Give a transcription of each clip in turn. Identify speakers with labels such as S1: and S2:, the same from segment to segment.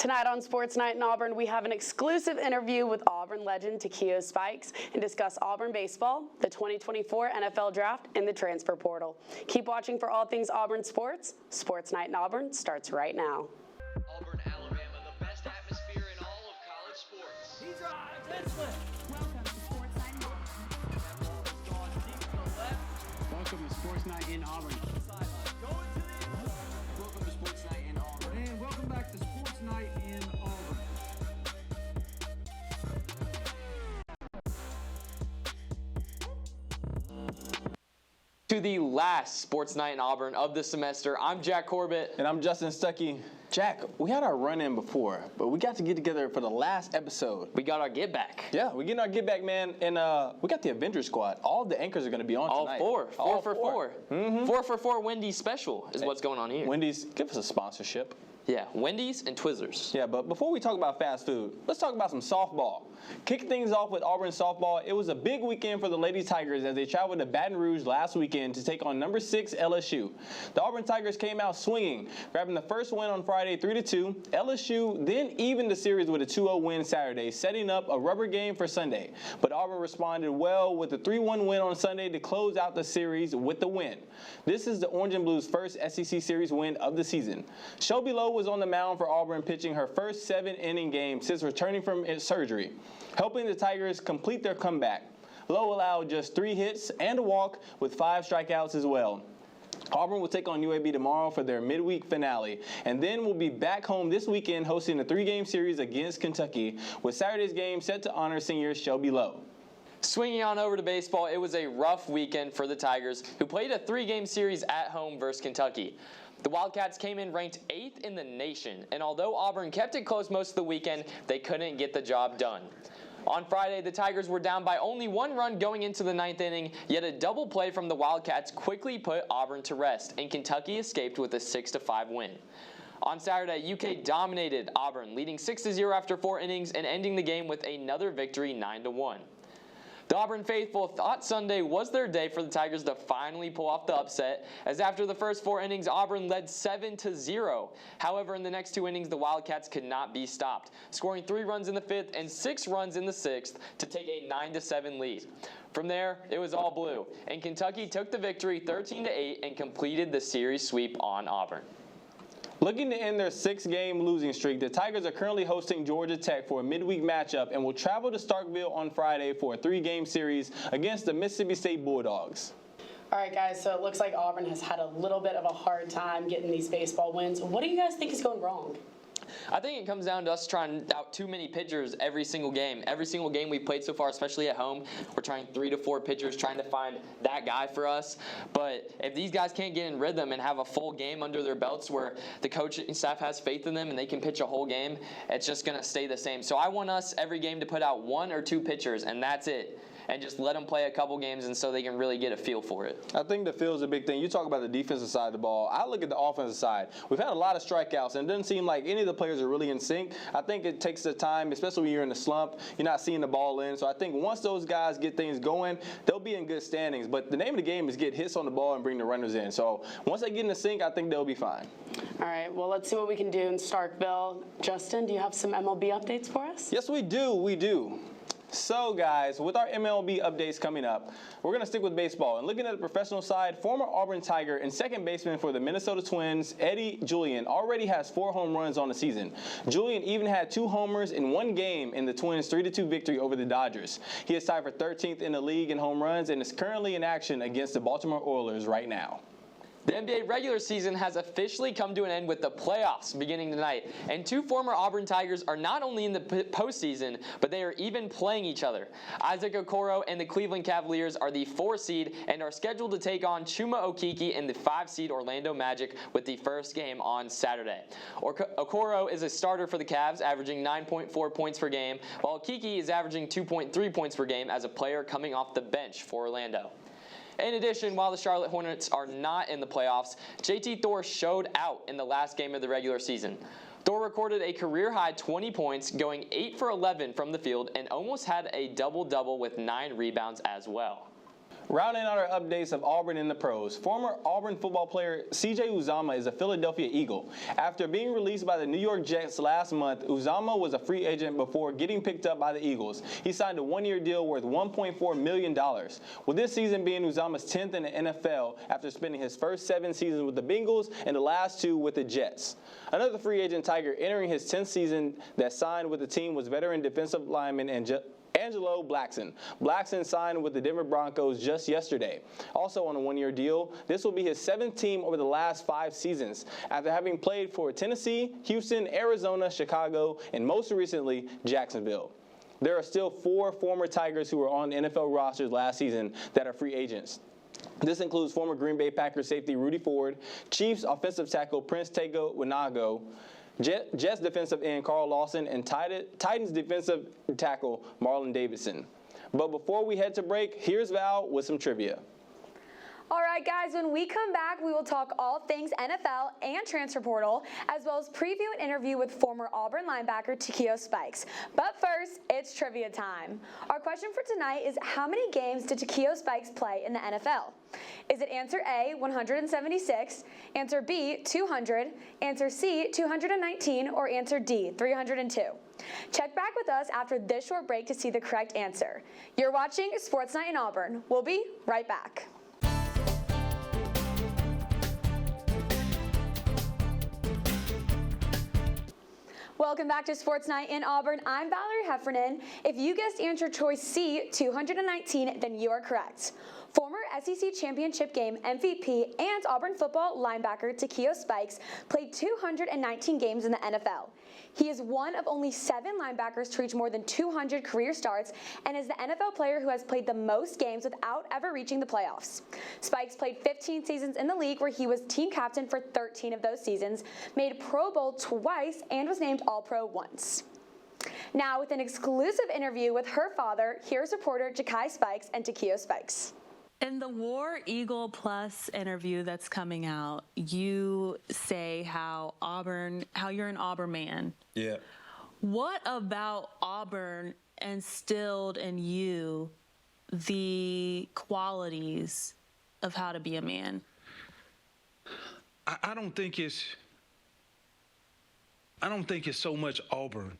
S1: Tonight on Sports Night in Auburn, we have an exclusive interview with Auburn legend Takeo Spikes and discuss Auburn baseball, the 2024 NFL Draft, and the transfer portal. Keep watching for all things Auburn sports. Sports Night in Auburn starts right now.
S2: Auburn, Alabama, the best atmosphere in all of college sports.
S3: He drives and slams. Welcome to Sports Night in Auburn. Gone deep to the left.
S4: Welcome to Sports Night in Auburn.
S3: Sideline going to the
S4: Welcome to Sports Night in Auburn.
S5: And welcome back to Sports Night in Auburn.
S6: To the last Sports Night in Auburn of the semester. I'm Jack Corbett.
S7: And I'm Justin Stuckey. Jack, we had our run-in before, but we got to get together for the last episode.
S6: We got our get back.
S7: Yeah, we're getting our get back, man, and we got the Avengers squad. All the anchors are going to be on tonight.
S6: All four. 4 for 4 Wendy's special is what's going on here.
S7: Wendy's, give us a sponsorship.
S6: Yeah, Wendy's and Twizzlers.
S7: Yeah, but before we talk about fast food, let's talk about some softball. Kick things off with Auburn softball. It was a big weekend for the Lady Tigers as they traveled to Baton Rouge last weekend to take on number 6 LSU. The Auburn Tigers came out swinging, grabbing the first win on Friday 3-2. LSU then evened the series with a 2-0 win Saturday, setting up a rubber game for Sunday. But Auburn responded well with a 3-1 win on Sunday to close out the series with the win. This is the Orange and Blue's first SEC series win of the season. Shelby Lowe was on the mound for Auburn, pitching her first 7-inning game since returning from surgery, helping the Tigers complete their comeback. Lowe allowed just 3 hits and a walk with 5 strikeouts as well. Auburn will take on UAB tomorrow for their midweek finale, and then will be back home this weekend hosting a 3-game series against Kentucky, with Saturday's game set to honor senior Shelby Lowe.
S6: Swinging on over to baseball, it was a rough weekend for the Tigers, who played a 3-game series at home versus Kentucky. The Wildcats came in ranked 8th in the nation, and although Auburn kept it close most of the weekend, they couldn't get the job done. On Friday, the Tigers were down by only 1 run going into the 9th inning, yet a double play from the Wildcats quickly put Auburn to rest, and Kentucky escaped with a 6-5 win. On Saturday, UK dominated Auburn, leading 6-0 after 4 innings and ending the game with another victory 9-1. The Auburn faithful thought Sunday was their day for the Tigers to finally pull off the upset, as after the first 4 innings, Auburn led 7-0. However, in the next 2 innings, the Wildcats could not be stopped, scoring 3 runs in the 5th and 6 runs in the 6th to take a 9-7 lead. From there, it was all blue, and Kentucky took the victory 13-8 and completed the series sweep on Auburn.
S7: Looking to end their 6-game losing streak, the Tigers are currently hosting Georgia Tech for a midweek matchup and will travel to Starkville on Friday for a 3-game series against the Mississippi State Bulldogs.
S1: All right, guys, so it looks like Auburn has had a little bit of a hard time getting these baseball wins. What do you guys think is going wrong?
S6: I think it comes down to us trying out too many pitchers every single game. Every single game we've played so far, especially at home, we're trying 3 to 4 pitchers, trying to find that guy for us. But if these guys can't get in rhythm and have a full game under their belts where the coaching staff has faith in them and they can pitch a whole game, it's just going to stay the same. So I want us every game to put out 1 or 2 pitchers, and that's it. And just let them play a couple games and so they can really get a feel for it.
S7: I think the feel is a big thing. You talk about the defensive side of the ball. I look at the offensive side. We've had a lot of strikeouts, and it doesn't seem like any of the players are really in sync. I think it takes the time, especially when you're in a slump. You're not seeing the ball in. So I think once those guys get things going, they'll be in good standings. But the name of the game is get hits on the ball and bring the runners in. So once they get in the sync, I think they'll be fine.
S1: All right, well, let's see what we can do in Starkville. Justin, do you have some MLB updates for us?
S7: Yes, we do. We do. So, guys, with our MLB updates coming up, we're going to stick with baseball. And looking at the professional side, former Auburn Tiger and second baseman for the Minnesota Twins, Eddie Joleigh, already has 4 home runs on the season. Joleigh even had 2 homers in 1 game in the Twins' 3-2 victory over the Dodgers. He is tied for 13th in the league in home runs and is currently in action against the Baltimore Orioles right now.
S6: The NBA regular season has officially come to an end with the playoffs beginning tonight, and 2 former Auburn Tigers are not only in the postseason, but they are even playing each other. Isaac Okoro and the Cleveland Cavaliers are the 4 seed and are scheduled to take on Chuma Okeke and the 5 seed Orlando Magic with the first game on Saturday. Okoro is a starter for the Cavs, averaging 9.4 points per game, while Okeke is averaging 2.3 points per game as a player coming off the bench for Orlando. In addition, while the Charlotte Hornets are not in the playoffs, JT Thor showed out in the last game of the regular season. Thor recorded a career-high 20 points, going 8 for 11 from the field, and almost had a double-double with 9 rebounds as well.
S7: Rounding out our updates of Auburn in the pros, former Auburn football player C.J. Uzomah is a Philadelphia Eagle. After being released by the New York Jets last month, Uzomah was a free agent before getting picked up by the Eagles. He signed a one-year deal worth $1.4 million, with this season being Uzomah's 10th in the NFL after spending his first 7 seasons with the Bengals and the last 2 with the Jets. Another free agent Tiger entering his 10th season that signed with the team was veteran defensive lineman Angelo Blackson. Blackson signed with the Denver Broncos just yesterday. Also on a one-year deal, this will be his 7th team over the last 5 seasons, after having played for Tennessee, Houston, Arizona, Chicago, and most recently, Jacksonville. There are still 4 former Tigers who were on NFL rosters last season that are free agents. This includes former Green Bay Packers safety Rudy Ford, Chiefs offensive tackle Prince Tega Winago, Jets defensive end Carl Lawson, and Titans defensive tackle Marlon Davidson. But before we head to break, here's Val with some trivia.
S1: All right, guys, when we come back, we will talk all things NFL and transfer portal, as well as preview an interview with former Auburn linebacker Takeo Spikes. But first, it's trivia time. Our question for tonight is, how many games did Takeo Spikes play in the NFL? Is it answer A, 176, answer B, 200, answer C, 219, or answer D, 302? Check back with us after this short break to see the correct answer. You're watching Sports Night in Auburn. We'll be right back. Welcome back to Sports Night in Auburn. I'm Valerie Heffernan. If you guessed answer choice C, 219, then you are correct. Former SEC championship game MVP and Auburn football linebacker Takeo Spikes played 219 games in the NFL. He is one of only 7 linebackers to reach more than 200 career starts and is the NFL player who has played the most games without ever reaching the playoffs. Spikes played 15 seasons in the league where he was team captain for 13 of those seasons, made Pro Bowl twice, and was named All-Pro once. Now, with an exclusive interview with her father, here's reporter Jakai Spikes and Takeo Spikes.
S8: In the War Eagle Plus interview that's coming out, you say how you're an Auburn man.
S9: Yeah.
S8: What about Auburn instilled in you the qualities of how to be a man?
S9: I don't think it's so much Auburn.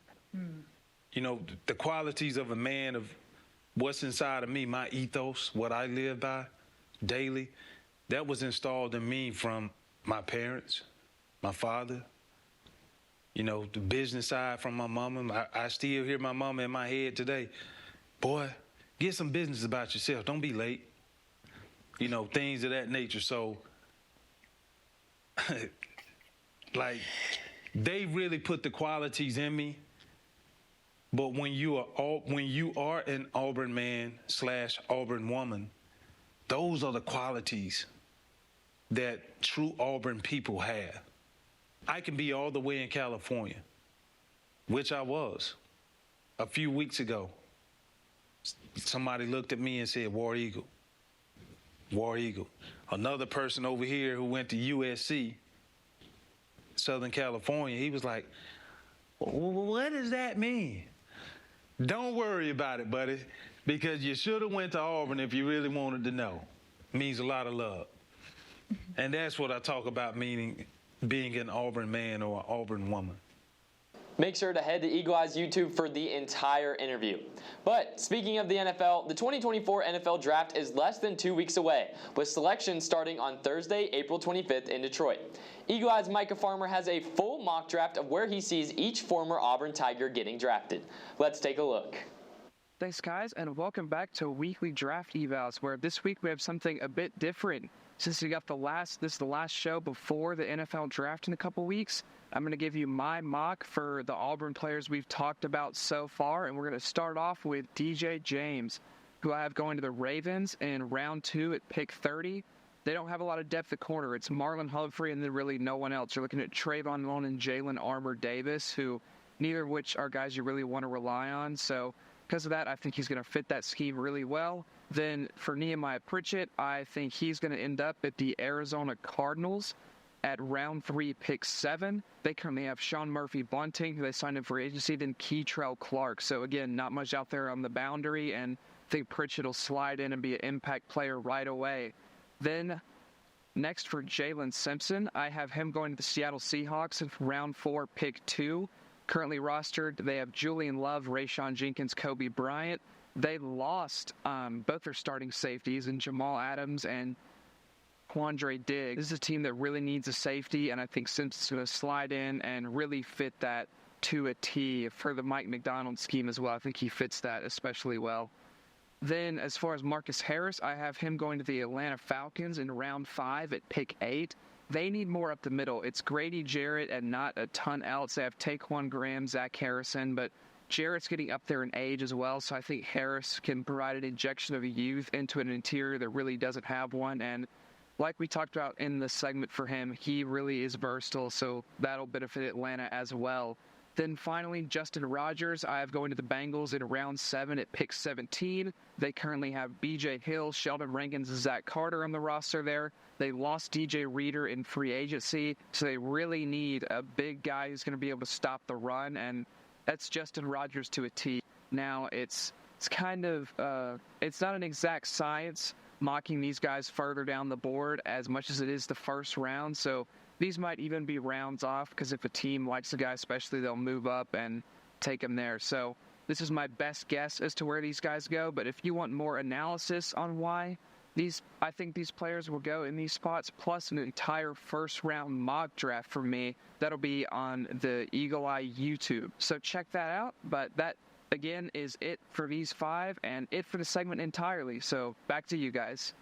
S9: You know, the qualities of a man, of what's inside of me, my ethos, what I live by daily, that was installed in me from my parents, my father, you know, the business side from my mama. I still hear my mama in my head today, boy, get some business about yourself. Don't be late. You know, things of that nature. So, like, they really put the qualities in me. But when you are an Auburn man / Auburn woman, those are the qualities that true Auburn people have. I can be all the way in California, which I was a few weeks ago. Somebody looked at me and said, War Eagle. War Eagle. Another person over here who went to USC, Southern California, he was like, what does that mean? Don't worry about it, buddy, because you should have went to Auburn if you really wanted to know. It means a lot of love. And that's what I talk about, meaning being an Auburn man or an Auburn woman.
S6: Make sure to head to Eagle Eye's YouTube for the entire interview. But speaking of the NFL, the 2024 NFL Draft is less than 2 weeks away, with selection starting on Thursday, April 25th in Detroit. Eagle Eye's Micah Farmer has a full mock draft of where he sees each former Auburn Tiger getting drafted. Let's take a look.
S5: Thanks, guys, and welcome back to weekly draft evals, where this week we have something a bit different. Since we got this is the last show before the NFL Draft in a couple weeks, I'm going to give you my mock for the Auburn players we've talked about so far, and we're going to start off with DJ James, who I have going to the Ravens in round 2 at pick 30. They don't have a lot of depth at corner. It's Marlon Humphrey and then really no one else. You're looking at Trayvon Mullen and Jalen Armour-Davis, who neither of which are guys you really want to rely on. So because of that, I think he's going to fit that scheme really well. Then for Nehemiah Pritchett, I think he's going to end up at the Arizona Cardinals at round 3, pick 7. They currently have Sean Murphy-Bunting, who they signed in for agency, then Keytrell Clark. So again, not much out there on the boundary, and think Pritchett will slide in and be an impact player right away. Then next for Jalen Simpson, I have him going to the Seattle Seahawks in round 4, pick 2. Currently rostered, they have Julian Love, Rayshon Jenkins, Kobe Bryant. They lost both their starting safeties in Jamal Adams and Quandre Diggs. This is a team that really needs a safety, and I think Simpson's going to slide in and really fit that to a T for the Mike McDonald scheme as well. I think he fits that especially well. Then as far as Marcus Harris, I have him going to the Atlanta Falcons in round 5 at pick 8. They need more up the middle. It's Grady Jarrett and not a ton else. They have Taquan Graham, Zach Harrison, but Jarrett's getting up there in age as well, so I think Harris can provide an injection of youth into an interior that really doesn't have one. And like we talked about in the segment for him, he really is versatile, so that'll benefit Atlanta as well. Then finally, Justin Rogers, I have going to the Bengals in round 7 at pick 17. They currently have B.J. Hill, Sheldon Rankins, and Zach Carter on the roster there. They lost DJ Reader in free agency, so they really need a big guy who's going to be able to stop the run, and that's Justin Rogers to a T. Now, it's kind of, it's not an exact science mocking these guys further down the board as much as it is the first round, so these might even be rounds off, because if a team likes the guy especially, they'll move up and take him there. So this is my best guess as to where these guys go, but if you want more analysis on why I think these players will go in these spots, plus an entire first-round mock draft for me, that'll be on the Eagle Eye YouTube. So check that out, but that, again, is it for these 5 and it for the segment entirely. So back to you guys.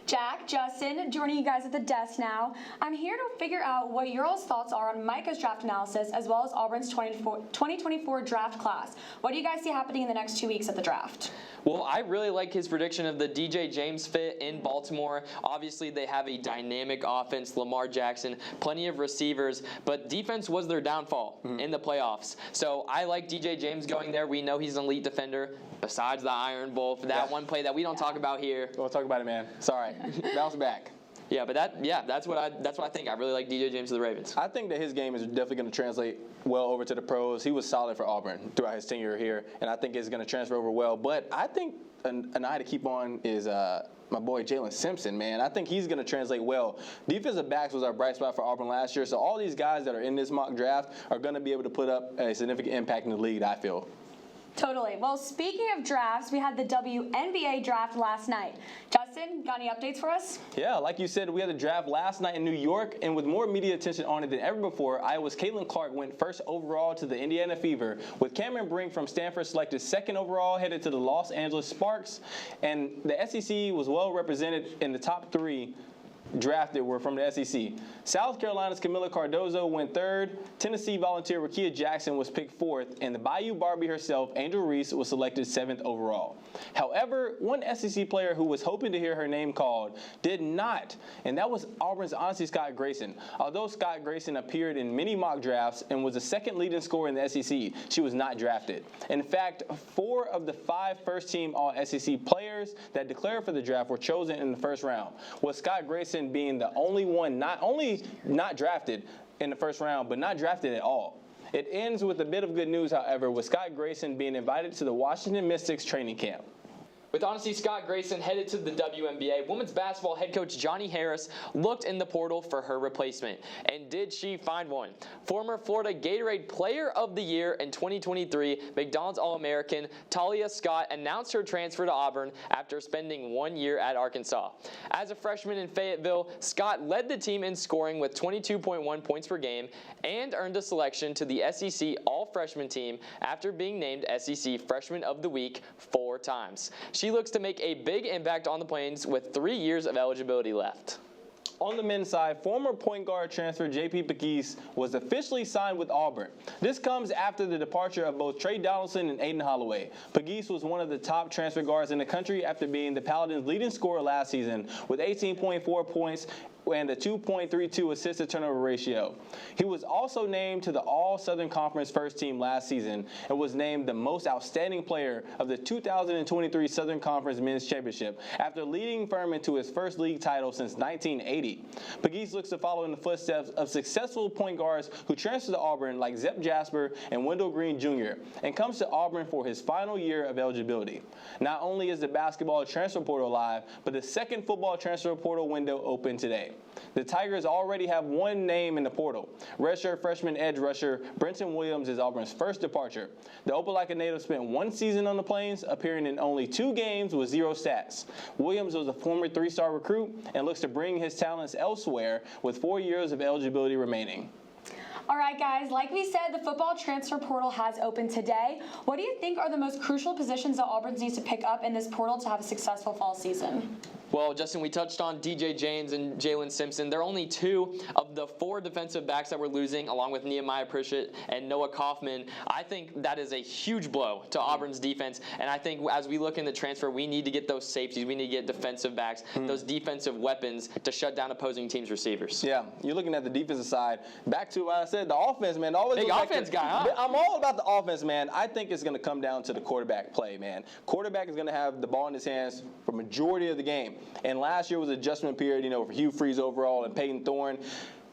S10: Jack, Justin, joining you guys at the desk now. I'm here to figure out what your all's thoughts are on Micah's draft analysis as well as Auburn's 2024 draft class. What do you guys see happening in the next 2 weeks at the draft?
S6: Well, I really like his prediction of the DJ James fit in Baltimore. Obviously, they have a dynamic offense, Lamar Jackson, plenty of receivers, but defense was their downfall in the playoffs. So I like DJ James going there. We know he's an elite defender, besides the Iron Bowl, for that one play that we don't talk about here.
S7: We'll talk about it, man. Sorry. Bounce back.
S6: Yeah, but that's what I think. I really like DJ James to the Ravens.
S7: I think that his game is definitely going to translate well over to the pros. He was solid for Auburn throughout his tenure here, and I think it's going to transfer over well. But I think an eye to keep on is my boy Jalen Simpson, man. I think he's going to translate well. Defensive backs was our bright spot for Auburn last year, so all these guys that are in this mock draft are going to be able to put up a significant impact in the league, I feel.
S10: Totally. Well, speaking of drafts, we had the WNBA draft last night. Justin, got any updates for us?
S7: Yeah, like you said, we had the draft last night in New York, and with more media attention on it than ever before, Iowa's Caitlin Clark went first overall to the Indiana Fever, with Cameron Brink from Stanford selected second overall, headed to the Los Angeles Sparks, and the SEC was well represented in the top 3 drafted were from the SEC. South Carolina's Camila Cardozo went third. Tennessee volunteer Rakia Jackson was picked fourth, and the Bayou Barbie herself, Angel Reese, was selected 7th overall. However, one SEC player who was hoping to hear her name called did not, and that was Auburn's Ansi Scott Grayson. Although Scott Grayson appeared in many mock drafts and was the second leading scorer in the SEC, she was not drafted. In fact, 4 of the 5 first-team All-SEC players that declared for the draft were chosen in the first round, with Scott Grayson being the only one not only not drafted in the first round, but not drafted at all. It ends with a bit of good news, however, with Scott Grayson being invited to the Washington Mystics training camp.
S6: With honestly Scott Grayson headed to the WNBA, women's basketball head coach Johnny Harris looked in the portal for her replacement. And did she find one? Former Florida Gatorade Player of the Year in 2023, McDonald's All-American Talia Scott announced her transfer to Auburn after spending 1 year at Arkansas. As a freshman in Fayetteville, Scott led the team in scoring with 22.1 points per game and earned a selection to the SEC All-Freshman team after being named SEC Freshman of the Week 4 times. She looks to make a big impact on the Plains with 3 years of eligibility left.
S7: On the men's side, former point guard transfer J.P. Pegues was officially signed with Auburn. This comes after the departure of both Trey Donaldson and Aiden Holloway. Pegues was one of the top transfer guards in the country after being the Paladins' leading scorer last season with 18.4 points and a 2.32 assist to turnover ratio. He was also named to the All-Southern Conference first team last season and was named the most outstanding player of the 2023 Southern Conference Men's Championship after leading Furman to his first league title since 1980. Pegues looks to follow in the footsteps of successful point guards who transferred to Auburn like Zep Jasper and Wendell Green Jr. and comes to Auburn for his final year of eligibility. Not only is the basketball transfer portal live, but the second football transfer portal window open today. The Tigers already have one name in the portal. Redshirt freshman edge rusher Brenton Williams is Auburn's first departure. The Opelika native spent one season on the Plains, appearing in only 2 games with 0 stats. Williams was a former 3-star recruit and looks to bring his talents elsewhere with 4 years of eligibility remaining.
S10: All right, guys, like we said, the football transfer portal has opened today. What do you think are the most crucial positions that Auburn needs to pick up in this portal to have a successful fall season?
S6: Well, Justin, we touched on DJ James and Jalen Simpson. They're only 2 of the 4 defensive backs that we're losing, along with Nehemiah Pritchett and Noah Kaufman. I think that is a huge blow to Auburn's defense, and I think as we look in the transfer, we need to get those safeties. We need to get defensive backs, those defensive weapons to shut down opposing teams' receivers.
S7: Yeah, you're looking at the defensive side. Back to what I said, the offense, man. Always
S6: big offense guy, huh?
S7: I'm all about the offense, man. I think it's going to come down to the quarterback play, man. Quarterback is going to have the ball in his hands for majority of the game. And last year was an adjustment period, for Hugh Freeze overall and Peyton Thorne.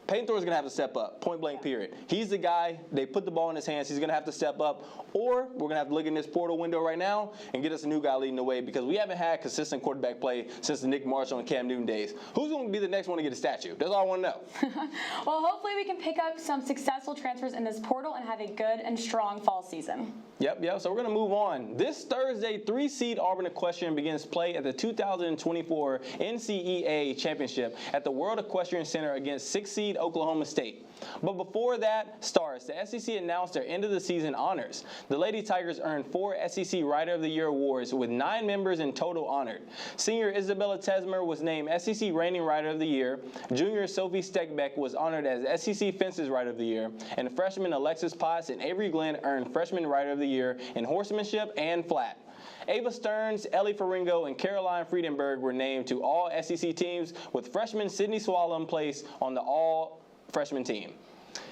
S7: Peyton Thorne's going to have to step up, point blank period. He's the guy, they put the ball in his hands, he's going to have to step up, or we're going to have to look in this portal window right now and get us a new guy leading the way because we haven't had consistent quarterback play since the Nick Marshall and Cam Newton days. Who's going to be the next one to get a statue? That's all I want to know.
S10: Well, hopefully we can pick up some successful transfers in this portal and have a good and strong fall season.
S7: Yep. So we're going to move on. This Thursday, 3-seed Auburn Equestrian begins play at the 2024 NCEA Championship at the World Equestrian Center against 6-seed Oklahoma State. But before that starts, the SEC announced their end of the season honors. The Lady Tigers earned 4 SEC Rider of the Year awards with 9 members in total honored. Senior Isabella Tesmer was named SEC Reigning Rider of the Year. Junior Sophie Steckbeck was honored as SEC Fences Rider of the Year. And freshman Alexis Potts and Avery Glenn earned Freshman Rider of the Year in horsemanship and flat. Ava Stearns, Ellie Faringo, and Caroline Friedenberg were named to all SEC teams, with freshman Sydney Swallow placed on the all-freshman team.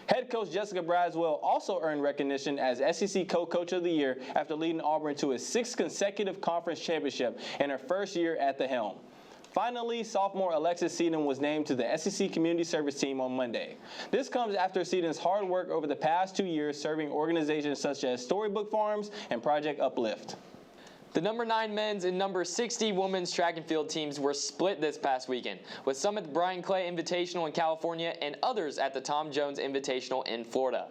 S7: Head coach Jessica Braswell also earned recognition as SEC Co-Coach of the Year after leading Auburn to his 6th consecutive conference championship in her first year at the helm. Finally, sophomore Alexis Seaton was named to the SEC Community Service Team on Monday. This comes after Seaton's hard work over the past 2 years serving organizations such as Storybook Farms and Project Uplift.
S6: The number 9 men's and number 60 women's track and field teams were split this past weekend, with some at the Brian Clay Invitational in California and others at the Tom Jones Invitational in Florida.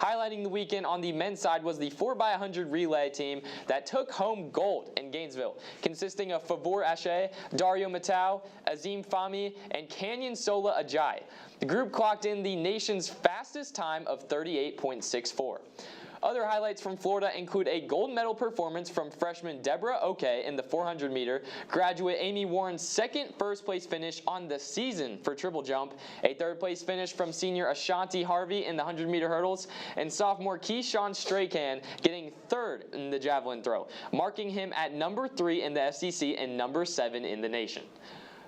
S6: Highlighting the weekend on the men's side was the 4x100 relay team that took home gold in Gainesville, consisting of Favor Ashe, Dario Matau, Azim Fahmy, and Canyon Sola Ajay. The group clocked in the nation's fastest time of 38.64. Other highlights from Florida include a gold medal performance from freshman Deborah Oke in the 400-meter, graduate Amy Warren's second first-place finish on the season for triple jump, a third-place finish from senior Ashanti Harvey in the 100-meter hurdles, and sophomore Keyshawn Stracan getting 3rd in the javelin throw, marking him at number 3 in the SEC and number 7 in the nation.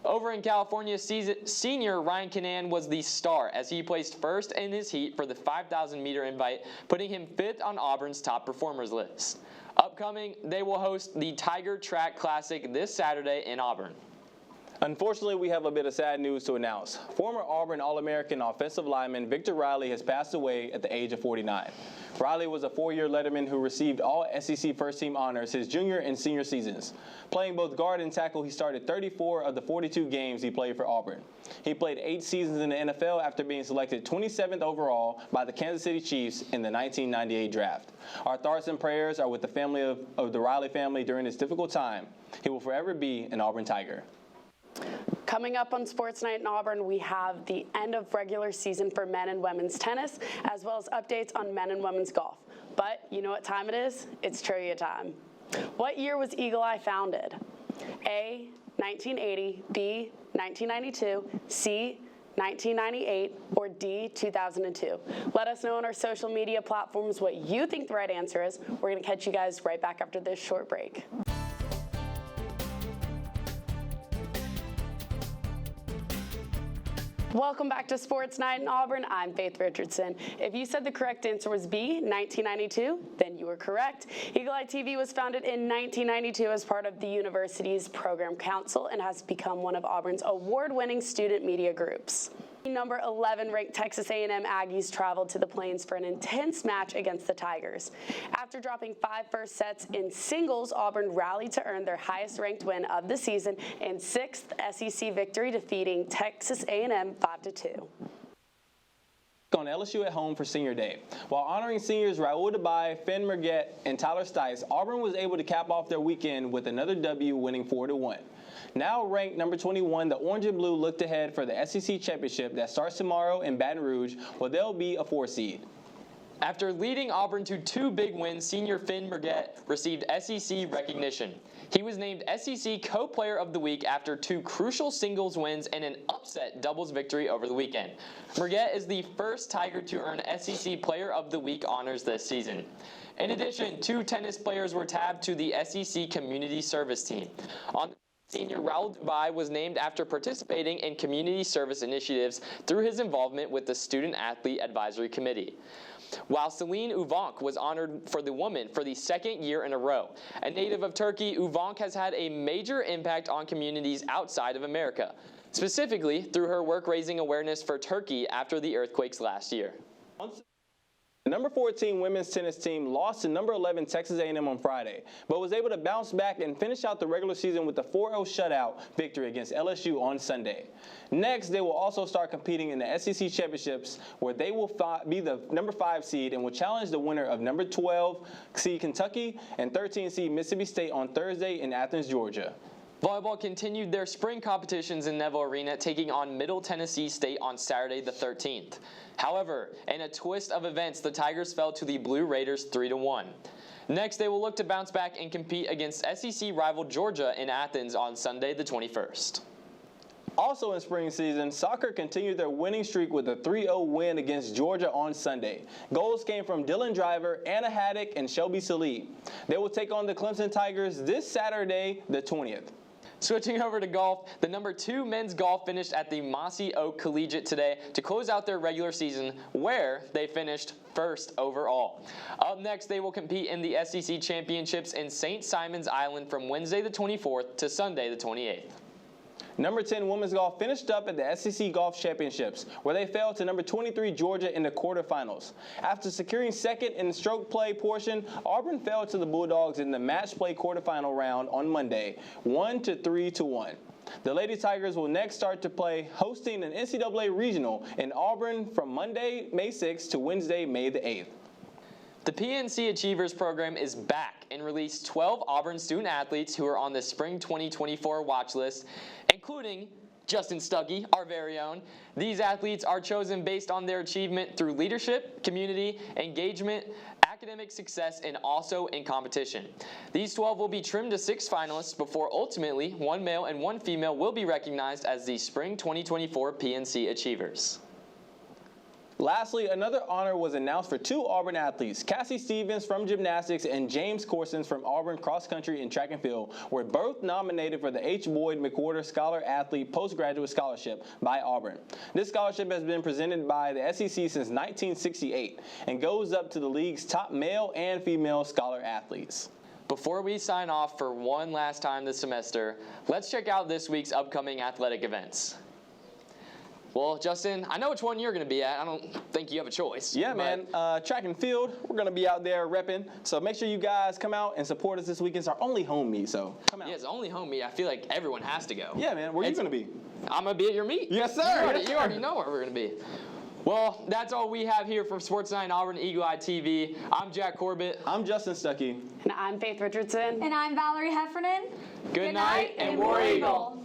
S6: Over in California, senior Ryan Canan was the star as he placed first in his heat for the 5,000-meter invite, putting him 5th on Auburn's top performers list. Upcoming, they will host the Tiger Track Classic this Saturday in Auburn.
S7: Unfortunately, we have a bit of sad news to announce. Former Auburn All-American offensive lineman Victor Riley has passed away at the age of 49. Riley was a 4-year letterman who received all SEC first-team honors his junior and senior seasons. Playing both guard and tackle, he started 34 of the 42 games he played for Auburn. He played 8 seasons in the NFL after being selected 27th overall by the Kansas City Chiefs in the 1998 draft. Our thoughts and prayers are with the family of the Riley family during this difficult time. He will forever be an Auburn Tiger.
S1: Coming up on Sports Night in Auburn, we have the end of regular season for men and women's tennis, as well as updates on men and women's golf. But you know what time it is? It's trivia time. What year was Eagle Eye founded? A, 1980, B, 1992, C, 1998, or D, 2002? Let us know on our social media platforms what you think the right answer is. We're going to catch you guys right back after this short break. Welcome back to Sports Night in Auburn. I'm Faith Richardson. If you said the correct answer was B, 1992, then you were correct. Eagle Eye TV was founded in 1992 as part of the university's program council and has become one of Auburn's award-winning student media groups. Number 11 ranked Texas A&M Aggies traveled to the Plains for an intense match against the Tigers. After dropping 5 first sets in singles, Auburn rallied to earn their highest ranked win of the season and 6th SEC victory, defeating Texas A&M 5-2.
S7: On LSU at home for Senior Day. While honoring seniors Raul Dubai, Finn Mergett, and Tyler Stice, Auburn was able to cap off their weekend with another W, winning 4-1. Now ranked number 21, the Orange and Blue looked ahead for the SEC Championship that starts tomorrow in Baton Rouge, where they'll be a 4 seed.
S6: After leading Auburn to 2 big wins, senior Finn Mergett received SEC recognition. He was named SEC Co-Player of the Week after 2 crucial singles wins and an upset doubles victory over the weekend. Mergett is the first Tiger to earn SEC Player of the Week honors this season. In addition, 2 tennis players were tabbed to the SEC Community Service Team. Senior Raul Dubai was named after participating in community service initiatives through his involvement with the Student Athlete Advisory Committee. While Celine Uvank was honored for the woman for the 2nd year in a row. A native of Turkey, Uvank has had a major impact on communities outside of America, specifically through her work raising awareness for Turkey after the earthquakes last year.
S7: The number 14 women's tennis team lost to number 11 Texas A&M on Friday, but was able to bounce back and finish out the regular season with a 4-0 shutout victory against LSU on Sunday. Next, they will also start competing in the SEC Championships, where they will be the number 5 seed and will challenge the winner of number 12 seed Kentucky and 13 seed Mississippi State on Thursday in Athens, Georgia.
S6: Volleyball continued their spring competitions in Neville Arena, taking on Middle Tennessee State on Saturday the 13th. However, in a twist of events, the Tigers fell to the Blue Raiders 3-1. Next, they will look to bounce back and compete against SEC rival Georgia in Athens on Sunday the 21st.
S7: Also in spring season, soccer continued their winning streak with a 3-0 win against Georgia on Sunday. Goals came from Dylan Driver, Anna Haddock, and Shelby Salib. They will take on the Clemson Tigers this Saturday, the 20th.
S6: Switching over to golf, the number 2 men's golf finished at the Mossy Oak Collegiate today to close out their regular season, where they finished 1st overall. Up next, they will compete in the SEC Championships in St. Simon's Island from Wednesday the 24th to Sunday the 28th.
S7: Number 10 women's golf finished up at the SEC Golf Championships, where they fell to number 23 Georgia in the quarterfinals. After securing 2nd in the stroke play portion, Auburn fell to the Bulldogs in the match play quarterfinal round on Monday, 1-3-1. The Lady Tigers will next start to play, hosting an NCAA regional in Auburn from Monday, May 6th to Wednesday, May the 8th.
S6: The PNC Achievers program is back and released 12 Auburn student athletes who are on the Spring 2024 watch list, including Justin Stuckey, our very own. These athletes are chosen based on their achievement through leadership, community, engagement, academic success, and also in competition. These 12 will be trimmed to 6 finalists before ultimately 1 male and 1 female will be recognized as the Spring 2024 PNC Achievers.
S7: Lastly, another honor was announced for 2 Auburn athletes. Cassie Stevens from gymnastics and James Corsons from Auburn cross country and track and field were both nominated for the H. Boyd McWhorter Scholar Athlete Postgraduate Scholarship by Auburn. This scholarship has been presented by the SEC since 1968 and goes up to the league's top male and female scholar athletes.
S6: Before we sign off for one last time this semester, let's check out this week's upcoming athletic events. Well, Justin, I know which one you're going to be at. I don't think you have a choice.
S7: Yeah, man. Track and field, we're going to be out there repping. So make sure you guys come out and support us this weekend. It's our only home meet, so come out.
S6: Yeah, it's the only home meet. I feel like everyone has to go.
S7: Yeah, man. Where are you going to be?
S6: I'm going to be at your meet.
S7: Yes, sir.
S6: You already know where we're going to be. Well, that's all we have here from Sports Night in Auburn, Eagle Eye TV. I'm Jack Corbett.
S7: I'm Justin Stuckey.
S1: And I'm Faith Richardson.
S10: And I'm Valerie Heffernan.
S6: Good night, and War Eagle.